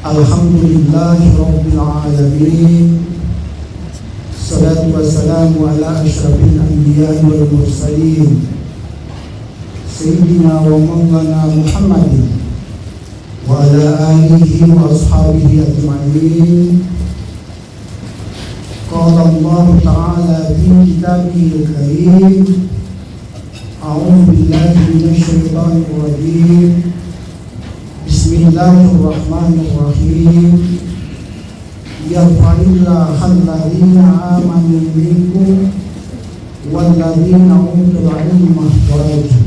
Alhamdulillahi Rabbil Alamin. Salatu wassalamu ala ashrafil anbiya'i wal mursalin Sayyidina wa maulana Muhammadin wa ala alihi wa ashabihi ajma'in. Qala Allah Ta'ala fi kitabihil karim. A'udzu billahi minasy syaithanir rajim. Bismillahirrahmanirrahim. Yarfa'illahu alladhina amanu minkum walladhina utul ilma darajat.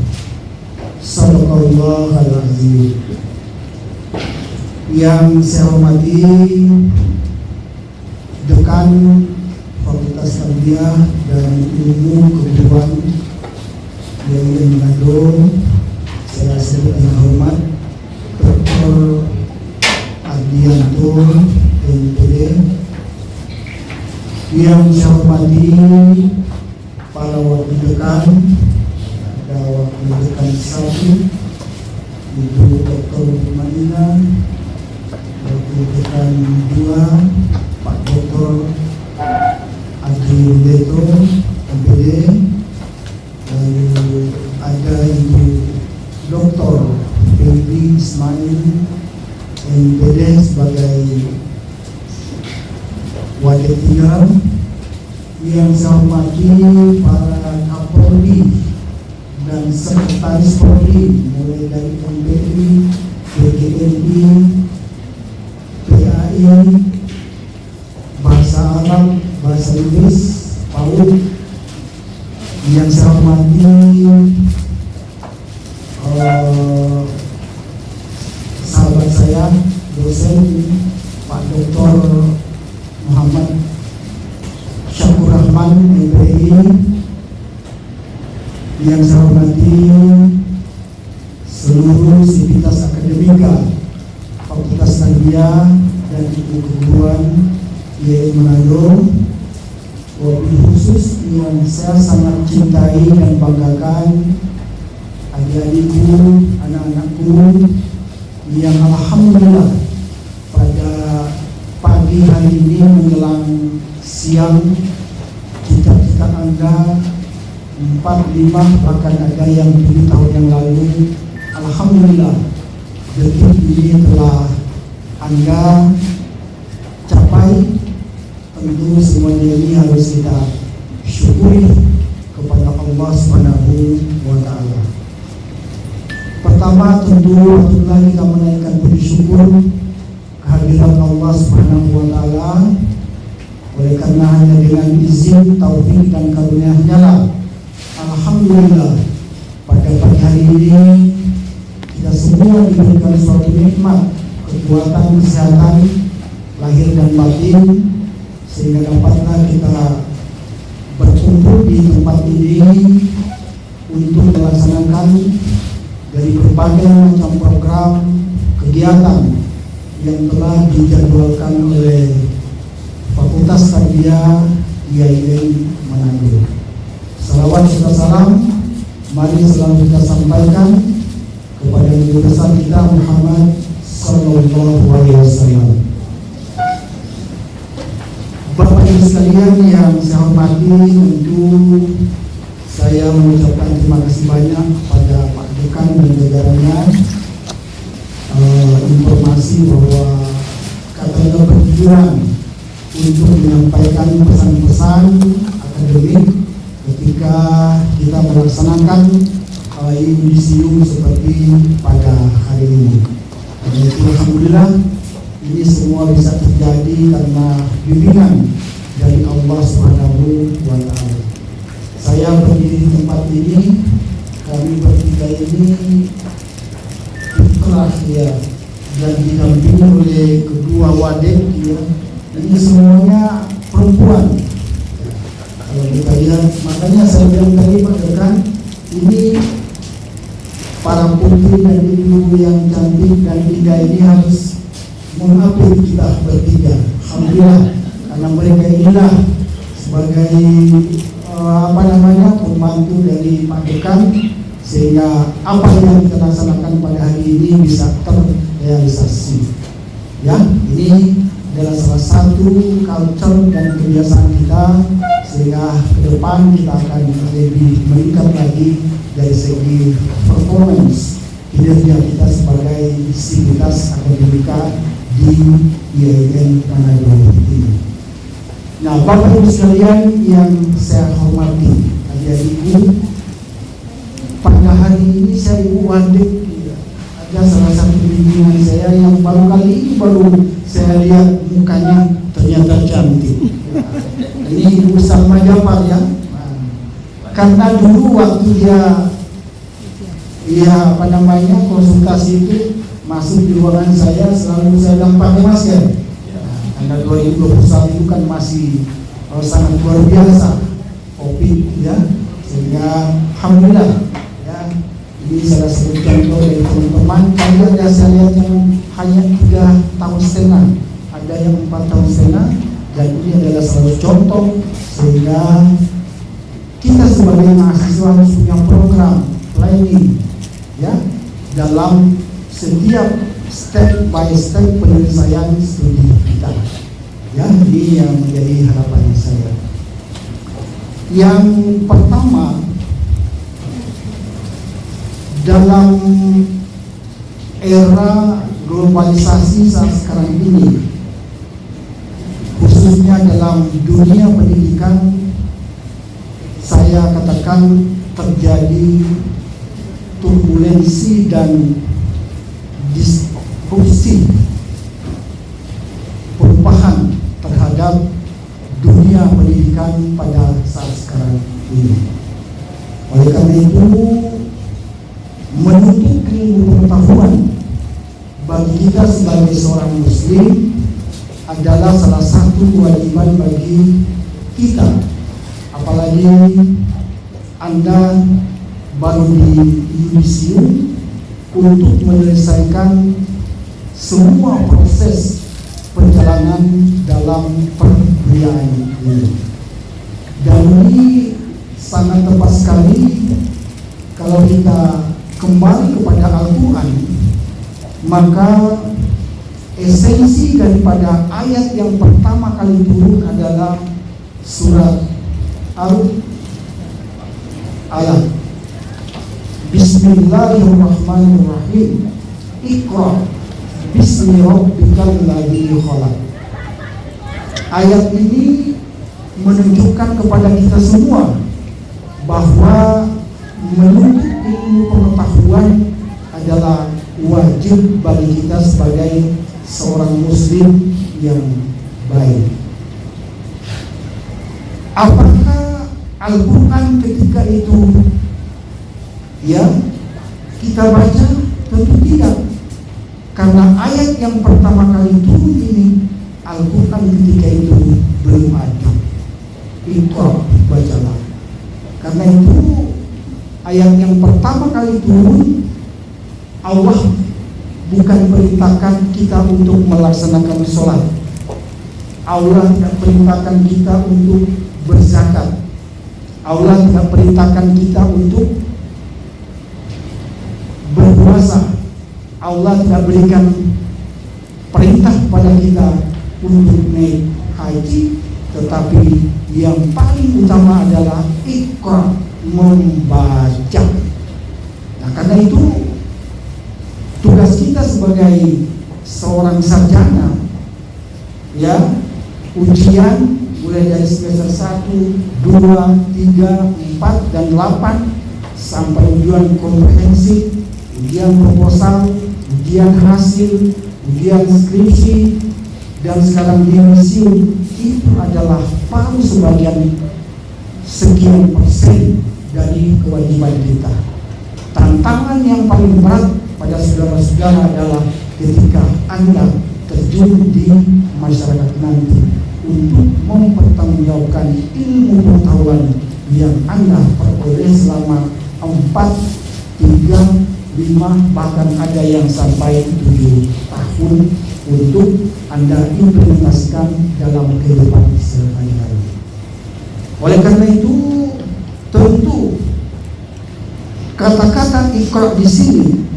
Sadaqallahul azim. Yang saya hormati Dekan Fakultas Tarbiyah dan Ilmu Keguruan yang mengandung, saya sebut dengan hormat Dr. Ardianto MPD. Yang saya hormati para wakil dekan, ada wakil dekan 1 Ibu Dr. Madina, wakil dekan 2 Pak Dr. Adri Leto MPD, lalu ada Ibu Dr. Baby Ismail MPD sebagai Wadah Tinggal. Yang saya hormati para Kapolri dan Sekretaris Polri, mulai dari MPI, PGNI, PAI, Bahasa Arab, Bahasa Inggris, PAUD. Yang saya hormati sahabat saya, dosen Pak Dr. Muhammad Syakur Rahman MPI. Yang saya hormati seluruh sivitas akademika Fakultas Tarbiyah dan Ilmu Keguruan YI Manado, wabil khusus yang saya sangat cintai dan banggakan, adik-adikku, anak-anakku yang alhamdulillah pada pagi hari ini menjelang siang cita-cita Anda 4, 5, bahkan ada yang 7 tahun yang lalu, alhamdulillah detik ini telah Anda capai. Tentu semuanya ini harus kita syukuri kepada Allah Subhanahu wa Ta'ala. Pertama, tentu patutlah kita menaikkan puji syukur kehadiran Allah Subhanahu wa Ta'ala. Oleh karena hanya dengan izin, taufik dan karunia-Nya lah, alhamdulillah pada pagi hari ini kita semua diberikan suatu nikmat, kekuatan, kesehatan lahir dan batin, sehingga dapatlah kita berkumpul di tempat ini untuk melaksanakan dari berbagai macam program kegiatan yang telah dijadwalkan oleh Fakultas Tarbiyah YI Manado. Salawat serta salam mari selalu kita sampaikan kepada Nabi besar kita Muhammad Sallallahu Alaihi Wasallam. Bapak Ibu sekalian yang saya hormati, tentu saya mengucapkan terima kasih banyak kepada Pak Dekan dan jajarannya. Informasi bahwa katanya bertujuan untuk menyampaikan pesan-pesan akademik ketika kita melaksanakan yudisium seperti pada hari ini. Dan itu alhamdulillah ini semua bisa terjadi karena bimbingan dari Allah Subhanahu wa Ta'ala. Saya berdiri di tempat ini, kami bertiga ini fitrah ya, dan didampingi oleh kedua wadah ya. Ini semuanya perempuan. Kalau kita lihat, makanya saya bilang tadi Pak Dekan, ini para putri dan ibu yang cantik dan indah ini harus mengapit kita bertiga. Alhamdulillah, karena mereka inilah sebagai pembantu dari Pak Dekan, sehingga apa yang kita laksanakan pada hari ini bisa terrealisasi. Ya, ini adalah salah satu culture dan kebiasaan kita, sehingga ke depan kita akan lebih meningkat lagi dari segi performance kinerja kita sebagai sivitas akademika di IAIN Manado ini. Nah, Bapak Ibu sekalian yang saya hormati, adik-adikku, pada hari ini saya Ibu Wadik, ada salah satu bimbingan saya yang baru kali ini saya lihat mukanya ternyata cantik. Ini Ibu Salma Jafar ya. Karena dulu waktu dia konsultasi itu masuk di ruangan saya, selalu saya bilang pakai masker. Karena 2021 itu kan masih sangat luar biasa COVID ya, sehingga alhamdulillah ya, ini salah satu contoh dari teman-teman. Kali ada saya lihat yang hanya 3,5 tahun, ada yang 4 tahun setengah, dan ini adalah salah satu contoh sehingga kita sebagai mahasiswa harus punya program planning ya dalam setiap step by step penyelesaian studi kita. Ya, ini yang menjadi harapan saya. Yang pertama, dalam era globalisasi saat sekarang ini, khususnya dalam dunia pendidikan, saya katakan terjadi turbulensi dan disrupsi perubahan terhadap dunia pendidikan pada saat sekarang ini. Oleh karena itu, menuntut ilmu pengetahuan bagi kita sebagai seorang muslim adalah salah satu kewajiban bagi kita. Apalagi Anda baru di yudisium untuk menyelesaikan semua proses perjalanan dalam perkuliahan ini. Dan ini sangat tepat sekali kalau kita kembali kepada Al-Quran, maka esensi daripada ayat yang pertama kali turun adalah surat Al-Alaq. Bismillahirrahmanirrahim. Iqra bismi rabbikal ladzi khalaq. Ayat ini menunjukkan kepada kita semua bahwa menuntut ilmu pengetahuan adalah wajib bagi kita sebagai seorang muslim yang baik. Apakah Al-Quran ketika itu ya kita baca? Tentu tidak, karena ayat yang pertama kali turun ini, Al-Quran ketika itu belum ada. Iqra, bacalah. Karena itu ayat yang pertama kali turun, Allah bukan perintahkan kita untuk melaksanakan sholat, Allah tidak perintahkan kita untuk berzakat, Allah tidak perintahkan kita untuk berpuasa, Allah tidak berikan perintah pada kita untuk naik haji, tetapi yang paling utama adalah Iqra, membaca. Nah, karena itu tugas kita sebagai seorang sarjana ya, ujian mulai dari semester 1, 2, 3, 4, dan 8 sampai ujian komprehensif, ujian proposal, ujian hasil, ujian skripsi, dan sekarang yudisium, itu adalah paling sekian persen dari kewajiban kita. Tantangan yang paling berat pada saudara-saudara adalah ketika Anda terjun di masyarakat nanti untuk mempertanggungjawabkan ilmu pengetahuan yang Anda peroleh selama 4, 3, 5, bahkan ada yang sampai 7 tahun untuk Anda implementasikan dalam kehidupan sehari-hari. Oleh karena itu, tentu kata-kata Iqra di sini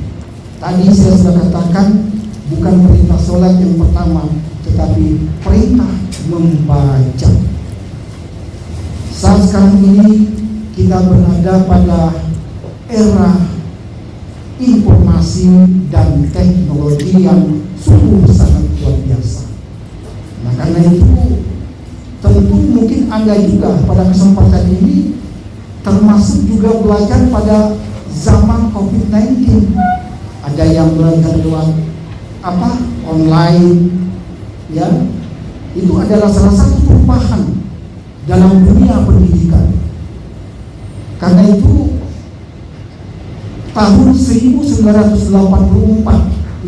tadi saya sudah katakan bukan perintah sholat yang pertama, tetapi perintah membaca. Saat sekarang ini kita berada pada era informasi dan teknologi yang sungguh sangat luar biasa. Nah, karena itu tentu mungkin Anda juga pada kesempatan ini termasuk juga belajar pada zaman COVID-19. Ada yang belajar lewat online, ya. Itu adalah salah satu perubahan dalam dunia pendidikan. Karena itu tahun 1984,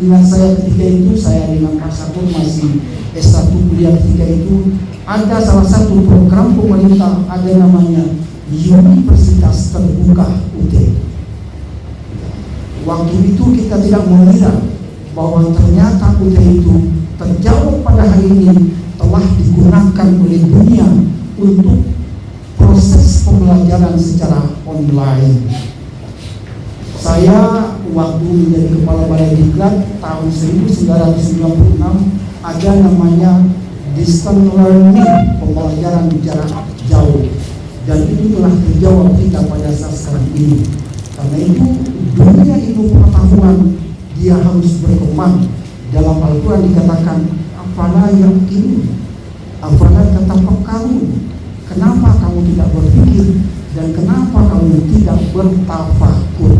ingat saya ketika itu, saya dengan Pak Sakur masih S1 kuliah ketika itu, ada salah satu program pemerintah, ada namanya Universitas Terbuka UT. Waktu itu kita tidak mengira bahwa ternyata UT itu terjawab pada hari ini telah digunakan oleh dunia untuk proses pembelajaran secara online. Saya waktu menjadi kepala Balai Diklat tahun 1996 ada namanya distance learning, pembelajaran jarak jauh, dan itu telah terjawab kita pada saat sekarang ini. Karena itu dunia ilmu pengetahuan dia harus berkembang. Dalam Al-Quran dikatakan afala yaqilun, afala tatafakkarun. Kenapa kamu tidak berpikir dan kenapa kamu tidak bertafakur?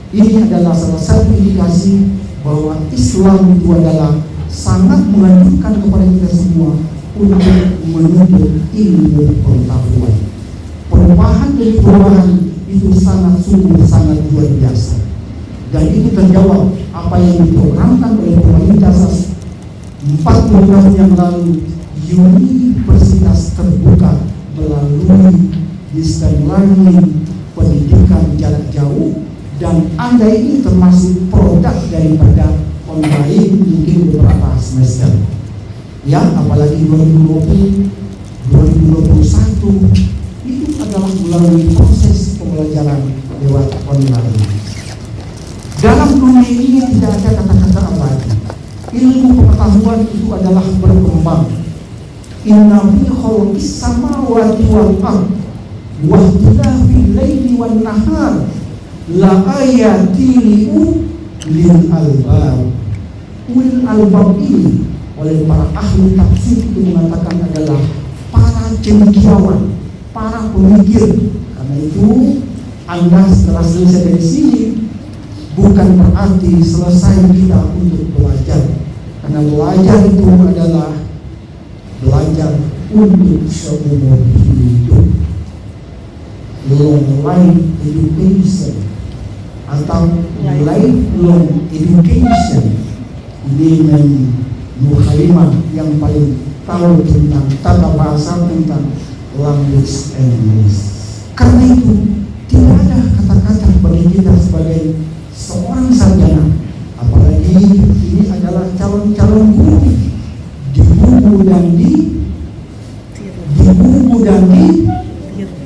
Ini adalah salah satu indikasi bahwa Islam itu adalah sangat menganjurkan kepada kita semua untuk menuntut ilmu pengetahuan. Perubahan dari perubahan itu sangat luar biasa. Dan itu terjawab apa yang diprogramkan oleh pemerintah 40 tahun yang lalu. Universitas terbuka melalui distance learning, pendidikan jarak jauh, dan Anda ini termasuk produk daripada online mungkin beberapa semester. Ya, apalagi 2020, 2021 itu adalah melalui proses pembelajaran lewat online. Dalam dunia ini tidak ada kata-kata abadi. Ilmu pengetahuan itu adalah berkembang. Inna fi khalqis samawati wal ardh wa ikhtilafil laili wan nahar la ayatin lil albab. Ulil albab ini oleh para ahli tafsir itu mengatakan adalah para cendekiawan, para pemikir. Karena itu Anda setelah selesai dari sini bukan berarti selesai kita untuk belajar. Karena belajar itu adalah belajar untuk seumur hidup. Long life education atau lifelong education. Ini Nur Halimah yang paling tahu tentang tata bahasa, tentang language English. Karena itu tidak ada kata-kata bagi kita sebagai seorang sarjana, apalagi ini adalah calon-calon guru, di buku dan di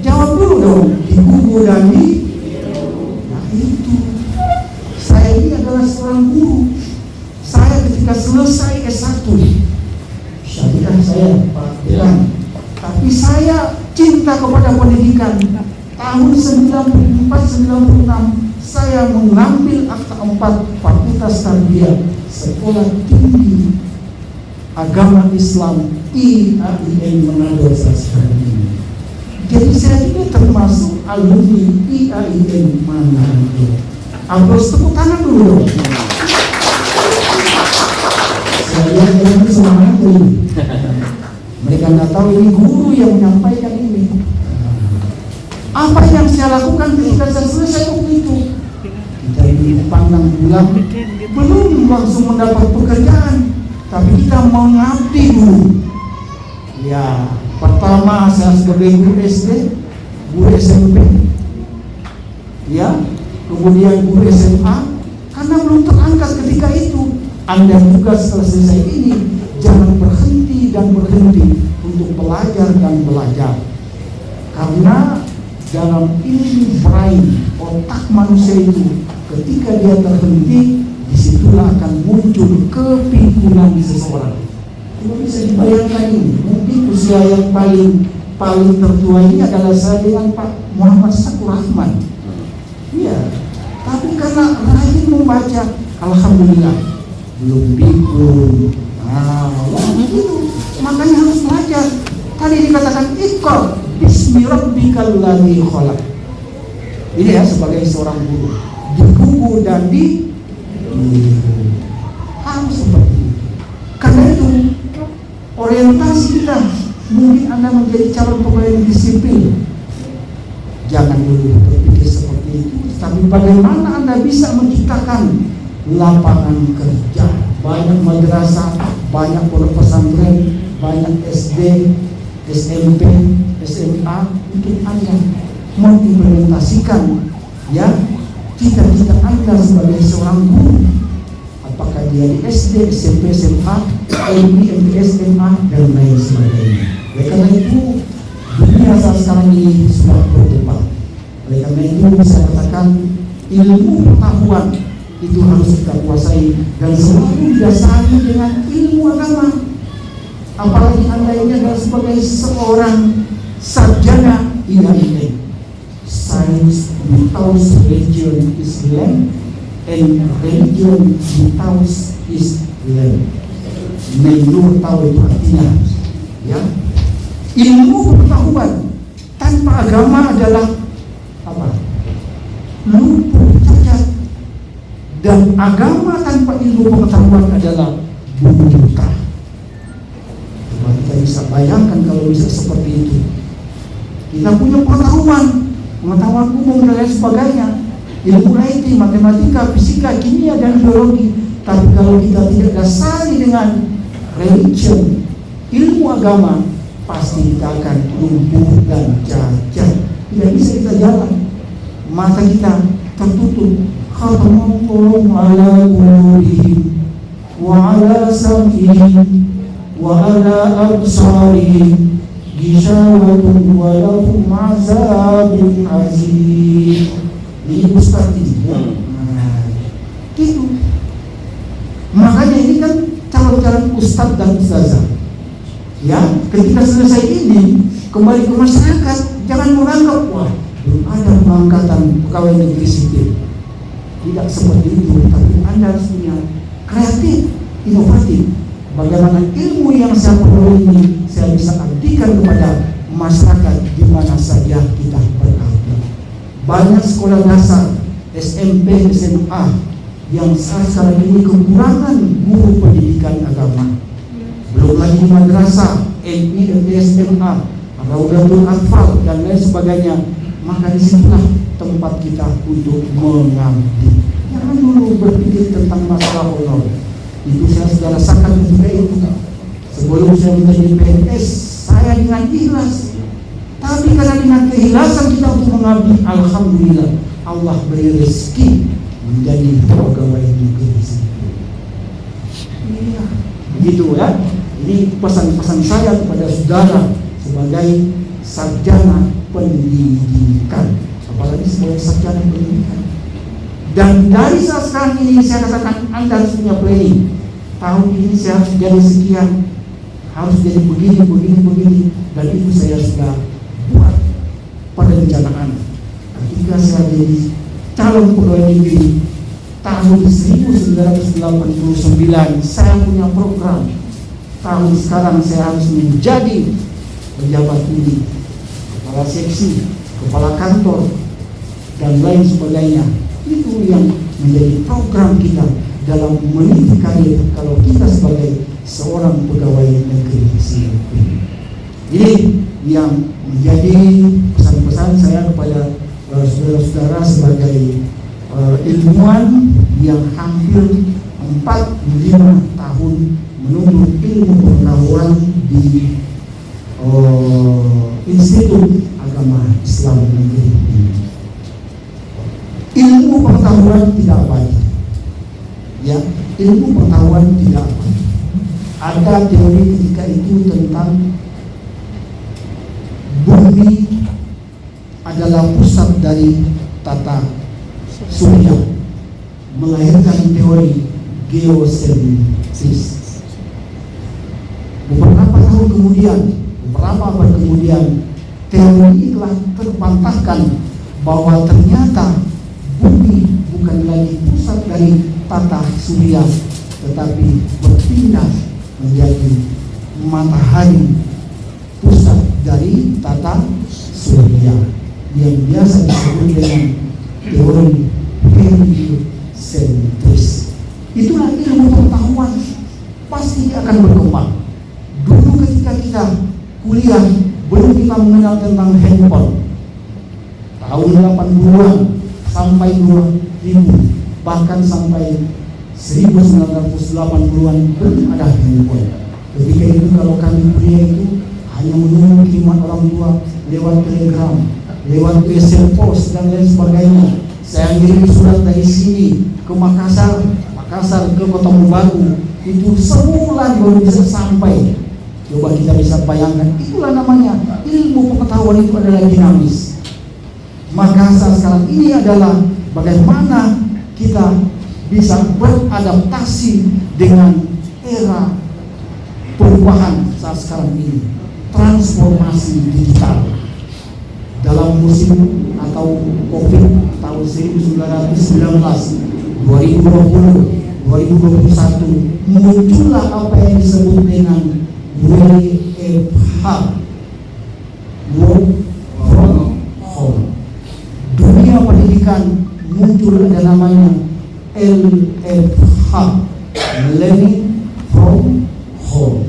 jawab dulu dong, di buku dan di. Nah itu saya ini adalah seorang guru. Saya ketika selesai S1 syariah saya Pak Bilang, tapi saya cinta kepada pendidikan. Tahun 94-96 saya mengambil akta 4 Fakultas Tarbiyah Sekolah Tinggi Agama Islam IAIN Manado sekarang ini. Jadi saya ini termasuk alumni IAIN Manado. Aplaus tepuk tangan dulu dong. Saya lihat ini semangat ini. Mereka nggak tahu ini guru yang menyampaikan ini. Apa yang saya lakukan ketika saya selesai waktu itu? Kita ini pandang bulan, belum langsung mendapat pekerjaan, tapi kita mengabdi dulu. Ya, pertama saya sebagai guru SD, guru SMP, ya, kemudian guru SMA, karena belum terangkat ketika itu. Anda juga setelah selesai ini jangan berhenti untuk belajar dan belajar, karena dalam ilmu brain otak manusia itu ketika dia terhenti, disitulah akan akan muncul kepikunan di seseorang. Tidak bisa dibayangkan ini. Mungkin usia yang paling tertua ini adalah saya dengan Pak Muhammad Sakur Rahman. Iya. Tapi karena rajin membaca, alhamdulillah belum pikun. Itu makanya harus belajar. Tadi dikatakan Iqra bismi rabbikal ladzi khalaq. Ini ya sebagai seorang guru di buku dan di harus seperti itu. Karena itu orientasi kita, mungkin Anda menjadi calon pegawai negeri sipil, jangan dulu berpikir seperti itu. Tapi bagaimana Anda bisa menciptakan lapangan kerja? Banyak madrasah, banyak pondok pesantren, banyak SD, SMP, SMA untuk Anda mengimplementasikan ya cita-cita Anda sebagai seorang guru. Apakah dia di SD, SMP, SMA, MTS, SMA dan lain sebagainya. Oleh karena itu dunia saat sekarang ini sudah berkembang. Oleh karena itu bisa katakan ilmu pengetahuan itu harus kita kuasai dan selalu didasari dengan ilmu agama. Apalagi Anda ini adalah sebagai seorang sarjana IAIN, Science without religion is land, and religion without is land. Menurut tahu itu artinya, ya, ilmu pengetahuan tanpa agama adalah apa? Lumpuh, cacat. Dan agama tanpa ilmu pengetahuan adalah buta. Kita bisa bayangkan kalau bisa seperti itu. Kita punya pengetahuan umum dan lain sebagainya, ilmu IT, matematika, fisika, kimia dan biologi. Tapi kalau kita tidak dasari dengan religion, ilmu agama, pasti kita akan lumpuh dan cacat. Tidak bisa kita jalan. Mata kita tertutup. Khatamallahu ala qulubihim wa ala sam'ihim wa ala absarihim ghishawatun wa lahum azabun azim. Ini Ustaz ini. Gitu. Makanya ini kan calon-calon ustaz dan ustazah. Ya, ketika selesai ini kembali ke masyarakat, jangan menganggap wah belum ada pengangkatan pegawai negeri sipil. Tidak seperti itu, tapi Anda harus punya kreatif, inovatif. Bagaimana ilmu yang saya peroleh ini saya bisa abdikan kepada masyarakat di mana saja kita berada. Banyak sekolah dasar, SMP, SMA yang sekarang ini kekurangan guru pendidikan agama. Belum lagi madrasah, MI, SMA, Raudatul Atfal dan lain sebagainya. Maka disitulah tempat kita untuk mengabdi. Jangan dulu berpikir tentang masalah honor. Itu saya sudah rasakan ketika itu. Sebelum saya menjadi PNS, saya dengan ikhlas. Tapi karena dengan keikhlasan kita untuk mengabdi, alhamdulillah Allah beri rezeki menjadi pegawai negeri sipil. Iya, begitu ya. Ini pesan-pesan saya kepada saudara sebagai sarjana pendidikan, apalagi sebagai sarjana pendidikan. Dan dari saat sekarang ini saya katakan Anda harus punya planning. Tahun ini saya harus jadi sekian, harus jadi begini, dan itu saya sudah buat perencanaan. Ketika saya jadi calon pegawai negeri tahun 1989, saya punya program. Tahun sekarang saya harus menjadi pejabat tinggi, kepala seksi, kepala kantor, dan lain sebagainya. Itu yang menjadi program kita dalam meniti karir kalau kita sebagai seorang pegawai negeri sipil. Ini yang menjadi pesan-pesan saya kepada saudara-saudara sebagai ilmuwan yang hampir 45 tahun menuntut ilmu pengetahuan di Institut Agama Islam Negeri ini. Ilmu pengetahuan tidak abadi. Ya, ilmu pengetahuan tidak abadi. Ada teori ketika itu tentang bumi adalah pusat dari tata surya, melahirkan teori geosentris. Beberapa tahun kemudian, beberapa abad kemudian, teori ini telah terbantahkan bahwa ternyata bumi bukan lagi pusat dari tata surya, tetapi berpindah menjadi matahari pusat dari tata surya, yang biasa disebut dengan teori heliocentris. Itulah ilmu pengetahuan, pasti akan berkembang. Dulu ketika kita kuliah, belum kita mengenal tentang handphone. Tahun 80-an sampai 2000, bahkan sampai 1980-an belum ada handphone. Ketika itu kalau kami kuliah itu hanya menunggu kiriman orang tua lewat telegram, lewat WhatsApp post dan lain sebagainya. Saya ngirim surat dari sini ke Makassar ke Kota Baru, itu sebulan baru bisa sampai. Coba kita bisa bayangkan, itulah namanya ilmu pengetahuan, itu adalah dinamis. Makassar sekarang ini adalah bagaimana kita bisa beradaptasi dengan era perubahan saat sekarang ini, transformasi digital. Dalam musim atau COVID tahun 1919, 2020, 2021 muncullah apa yang disebut dengan WFH, Work from Home. Dunia pendidikan muncul, ada namanya LFH, Learning from Home.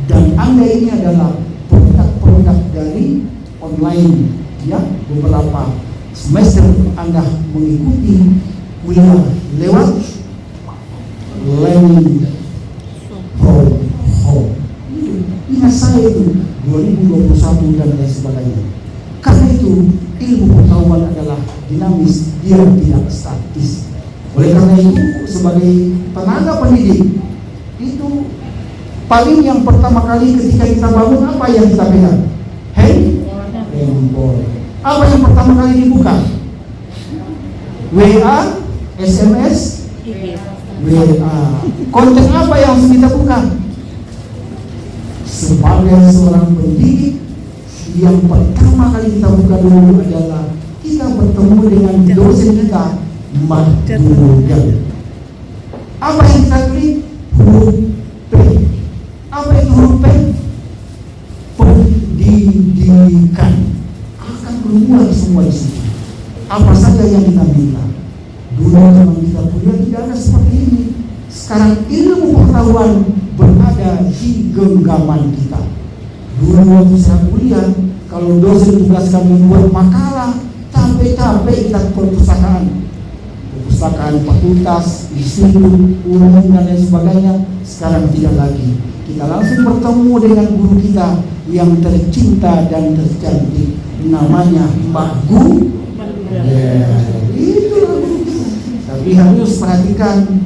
Dan Anda ini adalah produk-produk dari online, ya. Beberapa semester Anda mengikuti kuliah lewat Learning from Home. Ingat saya itu 2021 dan lain sebagainya. Karena itu ilmu pengetahuan adalah dinamis, dia tidak statis. Oleh karena itu sebagai tenaga pendidik itu paling yang pertama kali ketika kita bangun, apa yang kita pegang? Handphone. Apa yang pertama kali dibuka? WA, SMS, WA. Konten apa yang harus kita buka? Sebagai seorang pendidik, yang pertama kali kita buka dulu adalah kita bertemu dengan dosen kita, Mahdugan. Apa yang kita klik? Huruf P. Apa itu huruf P? Pendidikan. Akan keluar semua di situ. Apa saja yang kita minta. Dulu zaman kita kuliah tidak ada seperti ini. Sekarang ilmu pengetahuan berada di genggaman kita. Dulu waktu saya kuliah, kalau dosen tugaskan membuat makalah, capek-capek kita ke perpustakaan fakultas, institut, umum dan lain sebagainya. Sekarang tidak lagi. Kita langsung bertemu dengan guru kita yang tercinta dan tercantik, namanya Mbak Guru. Itu guru kita. Tapi harus perhatikan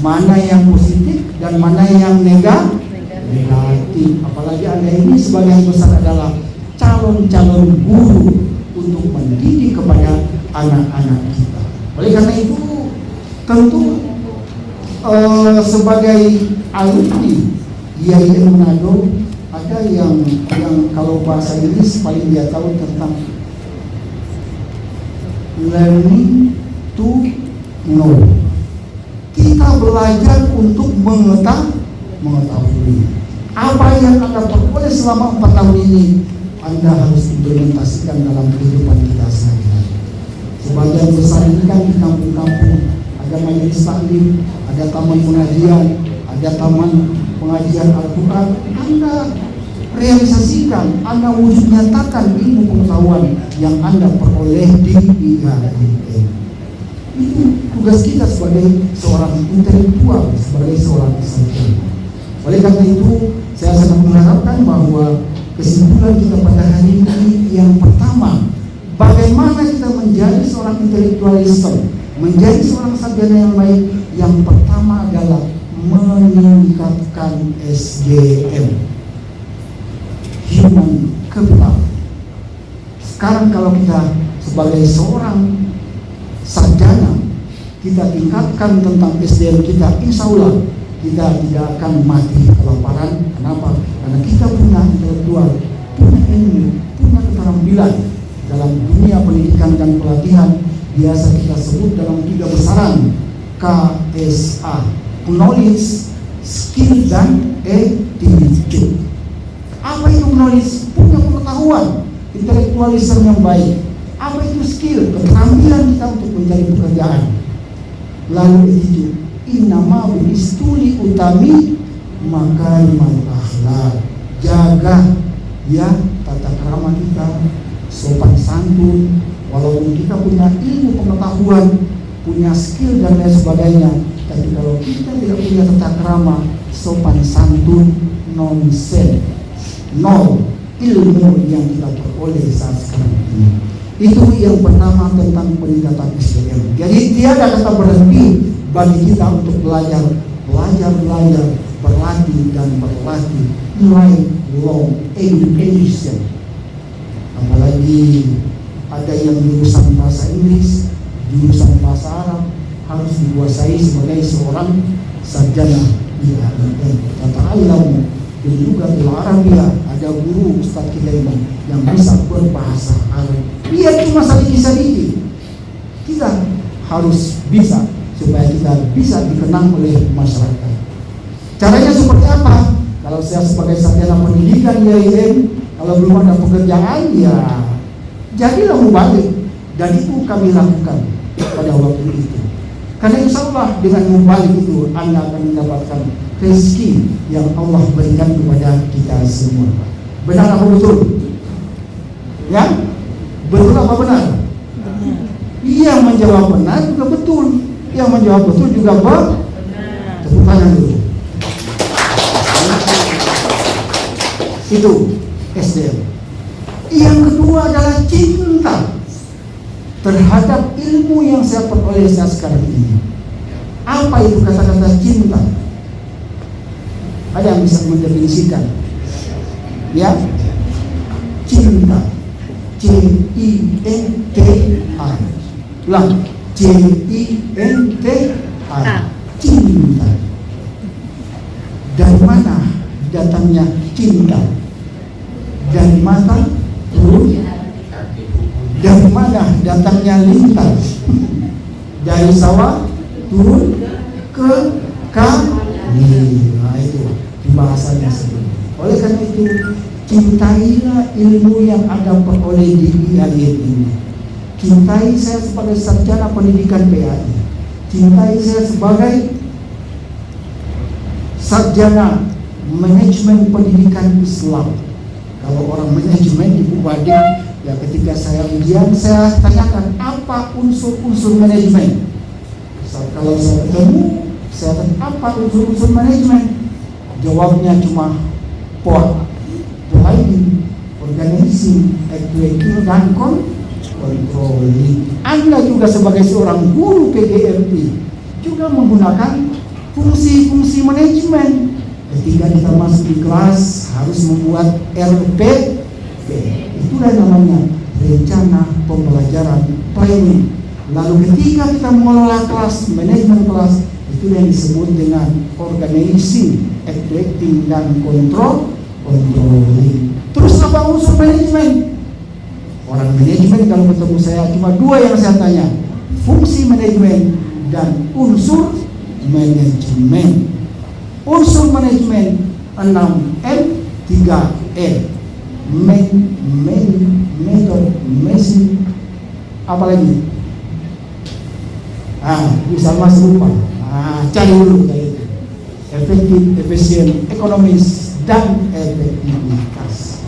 mana yang positif dan mana yang negatif. Apalagi Anda ini sebagian besar adalah calon-calon guru untuk mendidik kepada anak-anak kita. Oleh karena itu tentu sebagai alumni IAIN Manado ada yang kalau bahasa Inggris paling dia tahu tentang learning to know. Kita belajar untuk mengetahui. Apa yang Anda peroleh selama 4 tahun ini, Anda harus implementasikan dalam kehidupan kita sehari-hari. Sebagian besar ini kan di kampung-kampung ada majelis taklim, ada taman pengajian, ada taman pengajian Al-Quran. Anda realisasikan, Anda wujud nyatakan ilmu pengetahuan yang Anda peroleh di IAIN. Itu tugas kita sebagai seorang intelektual, sebagai seorang sarjana. Oleh karena itu, saya sangat mengharapkan bahwa kesimpulan kita pada hari ini yang pertama, bagaimana kita menjadi seorang intelektualisme, menjadi seorang sarjana yang baik. Yang pertama adalah meningkatkan SDM, human capital. Sekarang kalau kita sebagai seorang sarjana, kita tingkatkan tentang SDM kita, insya Allah kita tidak akan mati kelaparan. Kenapa? Karena kita punya intelektual, punya ilmu, punya keterampilan dalam dunia pendidikan dan pelatihan. Biasa kita sebut dalam 3 besaran KSA, knowledge, skill, dan attitude. Apa itu knowledge? Punya pengetahuan, intelektualisme yang baik. Apa itu skill? Keterampilan kita untuk mencari pekerjaan. Lalu attitude, innama bilistuli utami makarimal akhlak. Jaga ya tata krama kita, sopan santun. Walaupun kita punya ilmu pengetahuan, punya skill dan lain sebagainya, tapi kalau kita tidak punya tata krama, sopan santun, nonsen, nol ilmu yang kita peroleh saat sekarang ini. Itu yang pertama tentang peningkatan SDM. Jadi tiada kata berhenti bagi kita untuk belajar, berlatih dan berlatih, lifelong education. Apalagi ada yang jurusan bahasa Inggris, jurusan bahasa Arab, harus dikuasai sebagai seorang sarjana IAIN. Ta'allamu bil lughatil arabiyyah. Ada guru Ustaz kita ini yang bisa berbahasa Arab. Dia cuma sedikit-sedikit. Kita harus bisa supaya kita bisa dikenang oleh masyarakat. Caranya seperti apa? Kalau saya sebagai sarjana pendidikan IAIN, kalau belum ada pekerjaan, ya jadilah mubalik. Dan itu kami lakukan pada waktu itu. Karena insya Allah dengan mubalik itu Anda akan mendapatkan rezeki yang Allah berikan kepada kita semua. Benar apa betul? Ya? Betul apa benar? Benar. Yang menjawab benar juga betul. Yang menjawab betul juga benar. Tepuk tangan dulu. Itu SDM. Yang kedua adalah cinta terhadap ilmu yang saya peroleh saat sekarang ini. Apa itu kata-kata cinta? Ada yang bisa mendefinisikan? Ya, cinta, C-I-N-T-A. Ulang, C-I-N-T-A. Cinta. Dari mana datangnya cinta? Dari mata turun. Dari mana datangnya lintang? Dari sawah turun ke kami. Nah itu bahasanya sebelum. Oleh karena itu, cintailah ilmu yang Anda peroleh di IAIN ini. Cintai saya sebagai sarjana pendidikan PAI. Cintai saya sebagai sarjana manajemen pendidikan Islam. Kalau orang manajemen di Bading, ya ketika saya ujian, saya tanyakan apa unsur-unsur manajemen. Kalau saya ketemu, saya tanya apa unsur-unsur manajemen. Jawabnya cuma planning, organizing, evaluating, dan controlling. Anda juga sebagai seorang guru PGRI juga menggunakan fungsi-fungsi manajemen. Ketika kita masuk di kelas harus membuat RPP. Itulah namanya rencana pembelajaran, planning. Lalu ketika kita mengelola kelas, manajemen kelas, itu yang disebut dengan organizing, evaluating, dan controlling. Terus apa unsur manajemen? Orang manajemen kalau ketemu saya cuma 2 yang saya tanya, fungsi manajemen dan unsur manajemen. Unsur manajemen 6M, 3M. Method, mesin, apa lagi? Bisa masuk lupa. Cari dulu kayak itu. Efektif, efisien, ekonomis, dan efektivitas.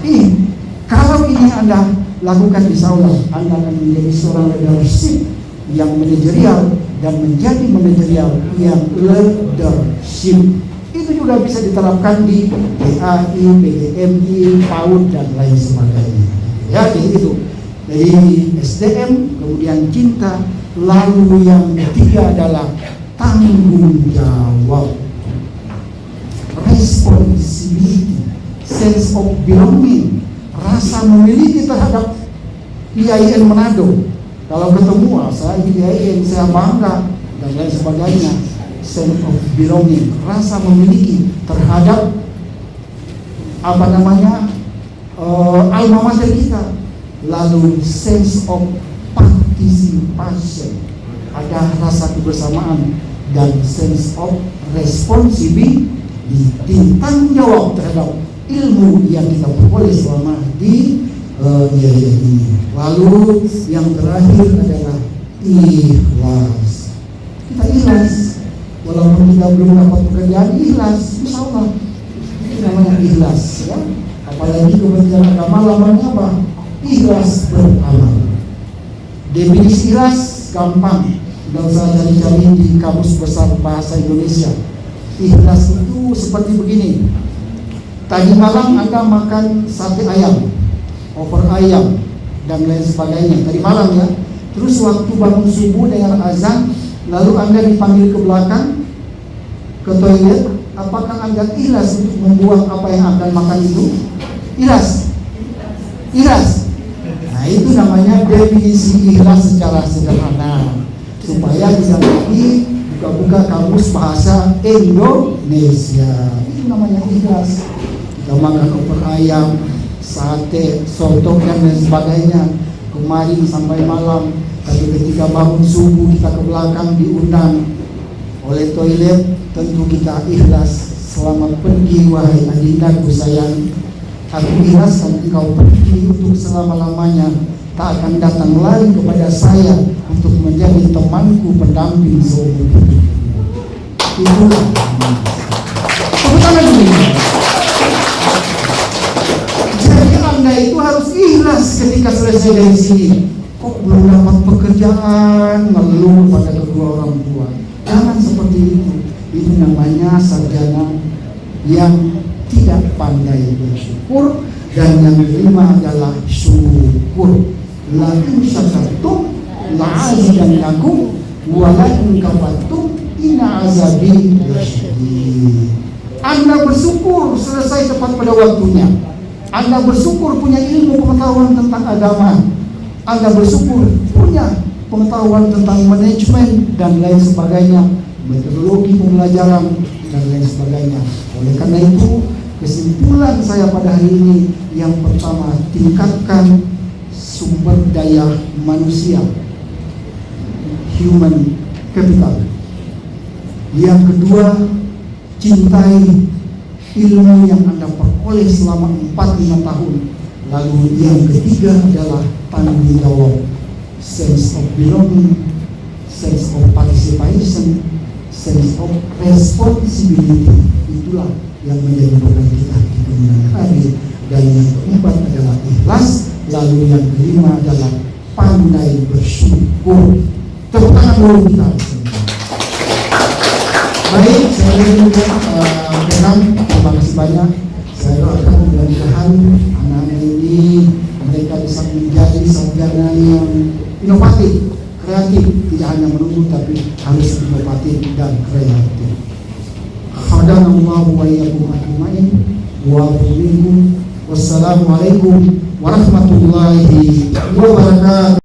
Kalau ini Anda lakukan, insya Allah Anda akan menjadi seorang leadership yang manajerial dan menjadi manajerial yang leadership. Itu juga bisa diterapkan di PAI, PGMI, PAUD, dan lain sebagainya. Ya, jadi itu. Jadi SDM, kemudian cinta, lalu yang ketiga adalah tanggung jawab, responsibility, sense of belonging, rasa memiliki terhadap IAIN Manado. Kalau ketemu saya IAIN, saya bangga dan lain sebagainya. Sense of belonging, rasa memiliki terhadap alma mater kita. Lalu sense of participation, ada rasa kebersamaan, dan sense of responsibility, tanggung jawab terhadap ilmu yang kita peroleh selama di dunia ini. Lalu yang terakhir adalah ikhlas. Kita ikhlas walaupun kita belum dapat pekerjaan, ikhlas, insya Allah. Itu namanya ikhlas, ya. Apalagi kementerian agama lamanya apa? Ikhlas beramal. Definisi ikhlas gampang, tidak usah cari-cari di kamus besar bahasa Indonesia. Ikhlas itu seperti begini. Tadi malam Anda makan sate ayam, opor ayam, dan lain sebagainya. Tadi malam, ya. Terus waktu bangun subuh dengan azan, lalu Anda dipanggil ke belakang, ke toilet. Apakah Anda ikhlas untuk membuang apa yang akan makan itu? Ikhlas? Ikhlas? Nah, itu namanya definisi ikhlas secara sederhana, supaya tidak lagi buka-buka kamus bahasa Indonesia. Itu namanya ikhlas. Kita makan opor ayam, sate, soto, dan lain sebagainya kemarin sampai malam. Tapi ketika bangun subuh kita ke belakang diundang oleh toilet, tentu kita ikhlas. Selamat pergi wahai adindaku sayang, aku ikhlaskan engkau pergi untuk selama-lamanya, tak akan datang lagi kepada saya untuk menjadi temanku pendamping seumur hidup. Itulah tepuk tangan dulu. Jadi Anda itu harus ikhlas ketika selesai dari sini. Kok belum dapat pekerjaan, ngeluh pada kedua orang tua. Jangan seperti itu. Itu namanya sarjana yang tidak pandai bersyukur. Dan yang kelima adalah syukur. La in syakartum la'azidannakum wa la in kafartum inna azabi lasyadid. Anda bersyukur selesai tepat pada waktunya. Anda bersyukur punya ilmu pengetahuan tentang agama. Anda bersyukur punya pengetahuan tentang manajemen dan lain sebagainya, metodologi pembelajaran dan lain sebagainya. Oleh karena itu, kesimpulan saya pada hari ini, yang pertama, tingkatkan sumber daya manusia, human capital. Yang kedua, cintai ilmu yang Anda peroleh selama 4-5 tahun. Lalu yang ketiga adalah tanggung jawab, sense of belonging, sense of participation, sense of responsibility. Itulah yang menjadi beban kita di kemudian hari. Dan yang keempat adalah ikhlas. Lalu yang kelima adalah pandai bersyukur. Tepuk tangan dulu kita. Baik, saya juga terima kasih banyak. Saya doakan mudah-mudahan anak-anak ini mereka bisa menjadi sarjana yang inovatif, kreatif, tidak hanya menunggu tapi harus inovatif dan kreatif. Hadanallahu wa iyyakum ajmain wa minkum. Wassalamualaikum warahmatullahi wabarakatuh.